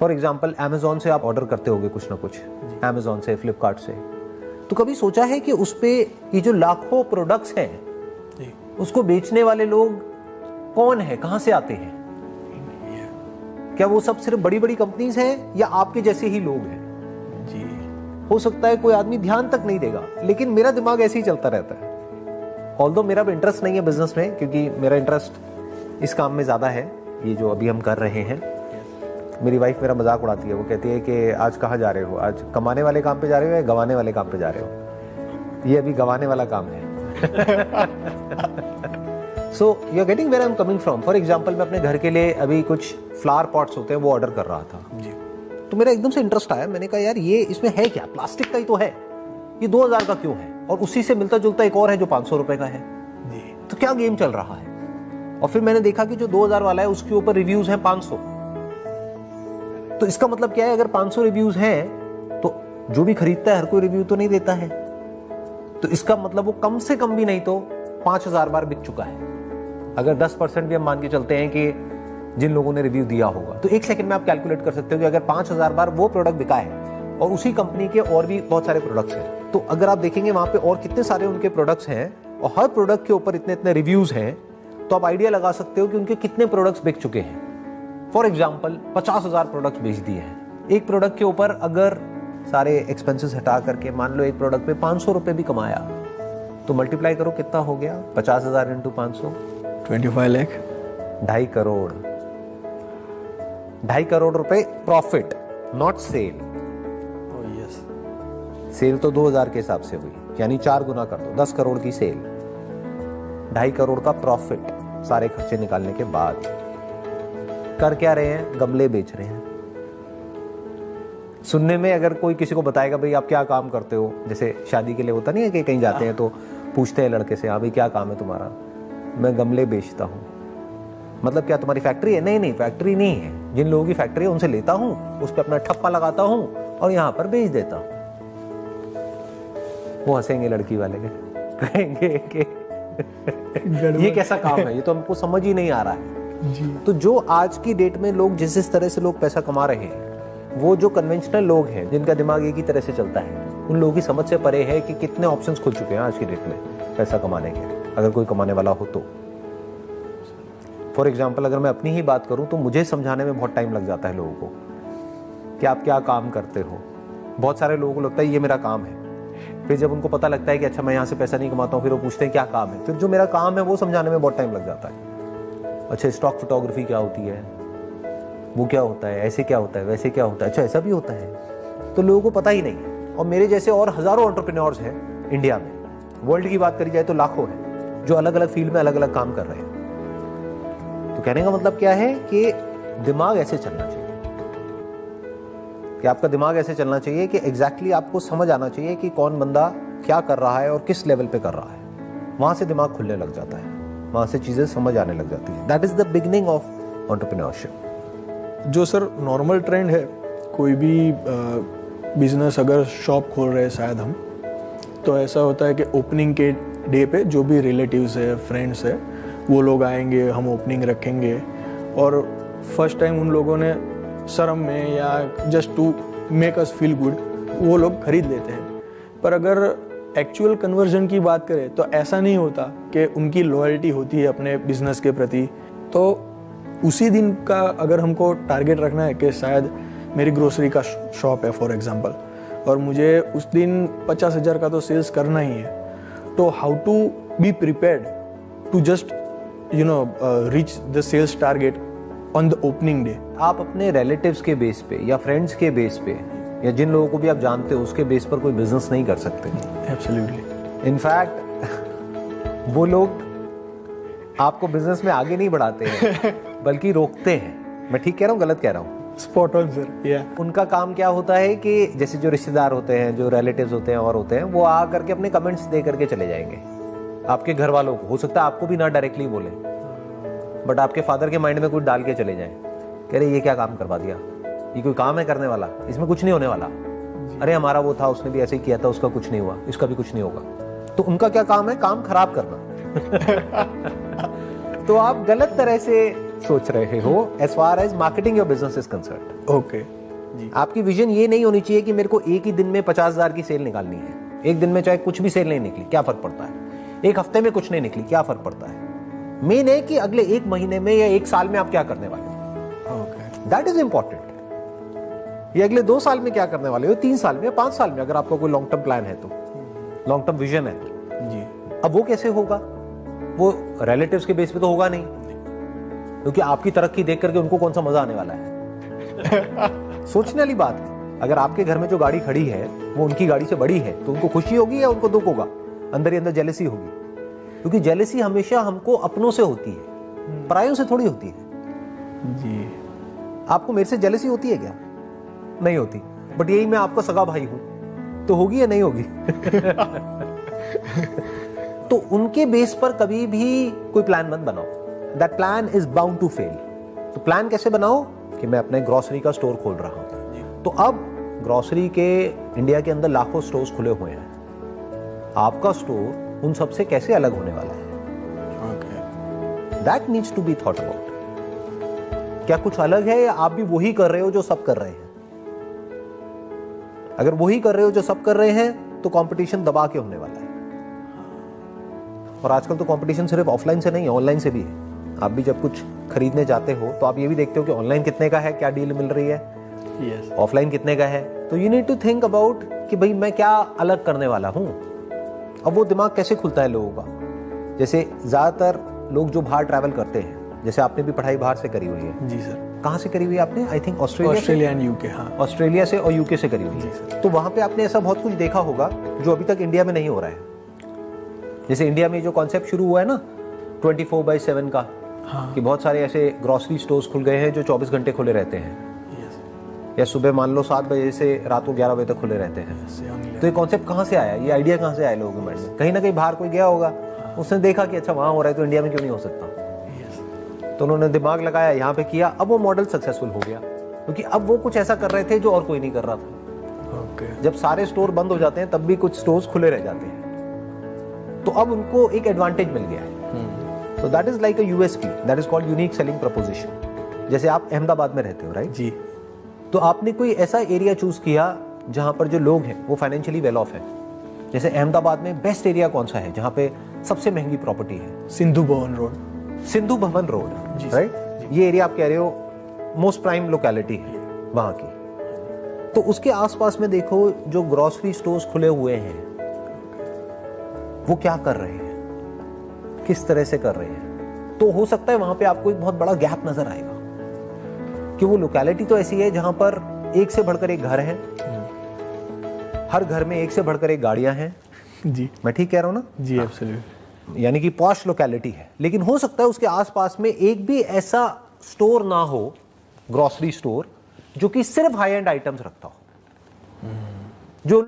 For example Amazon से आप order करते होगे कुछ ना कुछ, अमेजोन से, फ्लिपकार्ट से, तो कभी सोचा है कि उस पे ये जो लाखों प्रोडक्ट्स हैं उसको बेचने वाले लोग कौन है, कहां से आते हैं? क्या वो सब सिर्फ बड़ी बड़ी कंपनीज हैं या आपके जैसे ही लोग हैं? जी, हो सकता है कोई आदमी ध्यान तक नहीं देगा, लेकिन मेरा दिमाग ऐसे ही चलता रहता है। ऑल्दो मेरा इंटरेस्ट नहीं है बिजनेस में, क्योंकि मेरा इंटरेस्ट इस काम में ज्यादा है, ये जो अभी हम कर रहे हैं। मेरी वाइफ मेरा मजाक उड़ाती है, वो कहती है कि आज कहाँ जा रहे हो, आज कमाने वाले काम पे जा रहे हो या गंवाने वाले काम पे जा रहे हो? ये अभी गंवाने वाला काम है। So you are getting where I am coming from. For example मैं अपने घर के लिए अभी कुछ फ्लावर पॉट्स होते हैं वो ऑर्डर कर रहा था जी। तो मेरा एकदम से इंटरेस्ट आया। मैंने कहा यार ये इसमें है क्या, प्लास्टिक का ही तो है, ये 2000 का क्यों है? और उसी से मिलता जुलता एक और है जो 500 रुपए का है। जी। तो क्या गेम चल रहा है? और फिर मैंने देखा कि जो 2000 वाला है उसके ऊपर रिव्यूज हैं 500। तो इसका मतलब क्या है, अगर 500 रिव्यूज हैं तो जो भी खरीदता है हर कोई रिव्यू तो नहीं देता है, तो इसका मतलब वो कम से कम भी नहीं तो 5000 बार बिक चुका है। अगर 10% भी हम मान के चलते हैं कि जिन लोगों ने रिव्यू दिया होगा, तो एक सेकंड में आप कैलकुलेट कर सकते हो कि अगर 5000 बार वो प्रोडक्ट बिका है और उसी कंपनी के और भी बहुत सारे प्रोडक्ट्स हैं, तो अगर आप देखेंगे वहां पे और कितने सारे उनके प्रोडक्ट्स हैं और हर प्रोडक्ट के ऊपर इतने इतने रिव्यूज हैं, तो आप आइडिया लगा सकते हो कि उनके कितने प्रोडक्ट्स बिक चुके हैं। फॉर एग्जाम्पल 50,000 प्रोडक्ट्स बेच दिए हैं। एक प्रोडक्ट के ऊपर अगर सारे एक्सपेंसेस हटा करके मान लो एक प्रोडक्ट पे 500 रुपए भी कमाया, तो मल्टीप्लाई करो कितना हो गया, 50,000 इंटू 500, 25 लाख, 2.5 करोड़। 2.5 करोड़ रुपए profit, not sale. Yes. Sale तो 2000 के हिसाब से हुई, यानी 4 गुना कर दो, 10 करोड़ की सेल, 2.5 करोड़ का प्रॉफिट सारे खर्चे निकालने के बाद। कर क्या रहे हैं, गमले बेच रहे हैं। सुनने में अगर कोई किसी को बताएगा भाई आप क्या काम करते हो, जैसे शादी के लिए होता नहीं है कि कहीं जाते हैं तो पूछते हैं लड़के से, हाँ भाई क्या काम है तुम्हारा? मैं गमले बेचता हूँ। मतलब क्या तुम्हारी फैक्ट्री है? नहीं नहीं, फैक्ट्री नहीं है। जिन लोगों की फैक्ट्री है उनसे लेता हूँ, उस पर अपना ठप्पा लगाता हूँ और यहाँ पर बेच देता हूँ। वो हंसेंगे लड़की वाले के, कहेंगे कि ये कैसा काम है, ये तो हमको समझ ही नहीं आ रहा है। जी। तो जो आज की डेट में लोग जिस तरह से लोग पैसा कमा रहे हैं, वो जो कन्वेंशनल लोग हैं जिनका दिमाग एक ही तरह से चलता है, उन लोगों की समझ से परे है कि कितने ऑप्शंस खुल चुके हैं आज की डेट में पैसा कमाने के, अगर कोई कमाने वाला हो तो। फॉर एग्जाम्पल अगर मैं अपनी ही बात करूं तो मुझे समझाने में बहुत टाइम लग जाता है लोगों को कि आप क्या काम करते हो। बहुत सारे लोगों को लगता है ये मेरा काम है, फिर जब उनको पता लगता है कि अच्छा मैं यहाँ से पैसा नहीं कमाता हूँ, फिर वो पूछते हैं क्या काम है। फिर जो मेरा काम है वो समझाने में बहुत टाइम लग जाता है। अच्छा स्टॉक फोटोग्राफी क्या होती है, वो क्या होता है, ऐसे क्या होता है, वैसे क्या होता है, अच्छा ऐसा भी होता है, तो लोगों को पता ही नहीं है। और मेरे जैसे और हजारों एंटरप्रेन्योर्स हैं इंडिया में, वर्ल्ड की बात करी जाए तो लाखों हैं जो अलग अलग फील्ड में अलग अलग काम कर रहे हैं। तो कहने का मतलब क्या है कि दिमाग ऐसे चलना चाहिए, कि आपका दिमाग ऐसे चलना चाहिए कि एग्जैक्टली आपको समझ आना चाहिए कि कौन बंदा क्या कर रहा है और किस लेवल पे कर रहा है। वहां से दिमाग खुलने लग जाता है, वहां से चीजें समझ आने लग जाती है। That is the beginning of entrepreneurship. जो सर नॉर्मल ट्रेंड है, कोई भी बिजनेस अगर शॉप खोल रहे हैं शायद हम, तो ऐसा होता है कि ओपनिंग के डे पे जो भी रिलेटिव्स है, फ्रेंड्स है, वो लोग आएंगे, हम ओपनिंग रखेंगे और फर्स्ट टाइम उन लोगों ने शर्म में या just to make us feel good वो लोग खरीद लेते हैं। पर अगर एक्चुअल कन्वर्जन की बात करें तो ऐसा नहीं होता कि उनकी लॉयल्टी होती है अपने बिजनेस के प्रति। तो उसी दिन का अगर हमको टारगेट रखना है कि शायद मेरी ग्रोसरी का शॉप है फॉर एग्जांपल, और मुझे उस दिन 50,000 का तो सेल्स करना ही है, तो how to be prepared to just reach the sales target on the opening day. आप अपने रिलेटिव्स के बेस पे या फ्रेंड्स के बेस पे या जिन लोगों को भी आप जानते हो उसके बेस पर कोई बिजनेस नहीं कर सकते। एब्सोल्युटली। इनफैक्ट वो लोग आपको बिजनेस में आगे नहीं बढ़ाते हैं बल्कि रोकते हैं। मैं ठीक कह रहा हूँ, गलत कह रहा हूँ? Spot on sir. या उनका काम क्या होता है कि जैसे जो रिश्तेदार होते हैं, जो रिलेटिव्स होते हैं और होते हैं, वो आ करके अपने कमेंट्स दे करके चले जाएंगे आपके घर वालों को। हो सकता है आपको भी ना डायरेक्टली बोले, बट आपके फादर के माइंड में कुछ डाल के चले जाएं, कह रहे ये क्या काम करवा दिया, ये कोई काम है करने वाला, इसमें कुछ नहीं होने वाला। अरे हमारा वो था, उसने भी ऐसे ही किया था, उसका कुछ नहीं हुआ, इसका भी कुछ नहीं होगा। तो उनका क्या काम है? काम खराब करना। तो आप गलत तरह से सोच रहे हो as far as marketing your business is concerned. Okay जी। आपकी विजन ये नहीं होनी चाहिए कि मेरे को एक ही दिन में 50,000 की सेल निकालनी है। एक दिन में चाहे कुछ भी सेल नहीं निकली क्या फर्क पड़ता है, एक हफ्ते में कुछ नहीं निकली क्या फर्क पड़ता है। मेन है कि अगले एक महीने में या एक साल में आप क्या करने वाले हो, दैट इज इंपॉर्टेंट। ये अगले 2 साल में क्या करने वाले हो, 3 साल में या 5 साल में, अगर आपका कोई लॉन्ग टर्म प्लान है तो, लॉन्ग टर्म विजन है तो जी। अब वो कैसे होगा, वो रिलेटिव्स के बेस पे तो होगा नहीं, क्योंकि आपकी तरक्की देख करके उनको कौन सा मजा आने वाला है। सोचने वाली बात है। अगर आपके घर में जो गाड़ी खड़ी है वो उनकी गाड़ी से बड़ी है तो उनको खुशी होगी या उनको दुख होगा, अंदर ही अंदर जेलसी होगी, क्योंकि जेलसी हमेशा हमको अपनों से होती है, परायों से थोड़ी होती है जी। आपको मेरे से जेलसी होती है क्या? नहीं होती, बट यही मैं आपका सगा भाई हूं तो होगी या नहीं होगी? तो उनके बेस पर कभी भी कोई प्लान मत बनाओ, that plan is bound to fail. तो प्लान कैसे बनाओ कि मैं अपने ग्रोसरी का स्टोर खोल रहा हूं, तो अब ग्रोसरी के इंडिया के अंदर लाखों स्टोर्स खुले हुए हैं, आपका स्टोर उन सबसे कैसे अलग होने वाला है, that needs to be thought about. क्या कुछ अलग है या आप भी वही कर रहे हो जो सब कर रहे हैं? अगर वही कर रहे हो जो सब कर रहे हैं तो कंपटीशन दबा के होने वाला है। और आजकल तो कंपटीशन सिर्फ ऑफलाइन से नहीं है, ऑनलाइन से भी है। आप भी जब कुछ खरीदने जाते हो तो आप ये भी देखते हो कि ऑनलाइन कितने का है, क्या डील मिल रही है, ऑफलाइन कितने का है। तो you need to think about कि भाई मैं क्या अलग करने वाला हूं। अब वो दिमाग कैसे खुलता है लोगों का, जैसे ज्यादातर लोग जो बाहर ट्रैवल करते हैं, जैसे आपने भी पढ़ाई बाहर से करी हुई है। जी सर। कहाँ से करी हुई है आपने? I think Australia and UK. हाँ, ऑस्ट्रेलिया से और यूके से करी हुई है। तो वहां पे आपने ऐसा बहुत कुछ देखा होगा जो अभी तक इंडिया में नहीं हो रहा है। जैसे इंडिया में जो कॉन्सेप्ट शुरू हुआ है ना 24/7 का, हाँ। कि बहुत सारे ऐसे ग्रोसरी स्टोर्स खुल गए हैं जो 24 घंटे खुले रहते हैं, या सुबह मान लो 7 बजे से रात को 11 बजे तक खुले रहते हैं। तो ये कॉन्सेप्ट कहाँ से आया, ये आइडिया कहाँ से आया लोगों के माइंड में? कहीं ना कहीं बाहर कोई गया होगा, उसने देखा कि अच्छा वहां हो रहा है तो इंडिया में क्यों नहीं हो सकता, तो उन्होंने दिमाग लगाया, यहाँ पे किया, अब वो मॉडल सक्सेसफुल हो गया, क्योंकि अब वो कुछ ऐसा कर रहे थे जो और कोई नहीं कर रहा था। जब सारे स्टोर बंद हो जाते हैं तब भी कुछ स्टोर्स खुले रह जाते हैं, तो अब उनको एक एडवांटेज मिल गया है। तो that is like a USP, that is called unique selling preposition. जैसे आप अहमदाबाद में रहते हो, राइट जी। तो आपने कोई ऐसा एरिया चूज किया जहां पर जो लोग हैं वो फाइनेंशियली वेल ऑफ है। जैसे अहमदाबाद में बेस्ट एरिया कौन सा है जहां पे सबसे महंगी प्रॉपर्टी है? Sindhu Bhavan road. Sindhu Bhavan road, right? ये एरिया आप कह रहे हो मोस्ट प्राइम लोकेलिटी है वहां की। तो उसके आसपास में देखो जो ग्रोसरी स्टोर्स खुले हुए हैं वो क्या कर रहे हैं, किस तरह से कर रहे हैं। तो हो सकता है वहां पे आपको एक बहुत बड़ा गैप नजर आएगा कि वो लोकेलिटी तो ऐसी है जहां पर एक से बढ़कर एक घर है, हर घर में एक से बढ़कर एक गाड़ियां हैं। जी, मैं ठीक कह रहा हूं ना? जी एब्सोल्युटली। यानी कि पॉश लोकेलिटी है, लेकिन हो सकता है उसके आसपास में एक भी ऐसा स्टोर ना हो, ग्रोसरी स्टोर, जो कि सिर्फ हाई एंड आइटम्स रखता हो, जो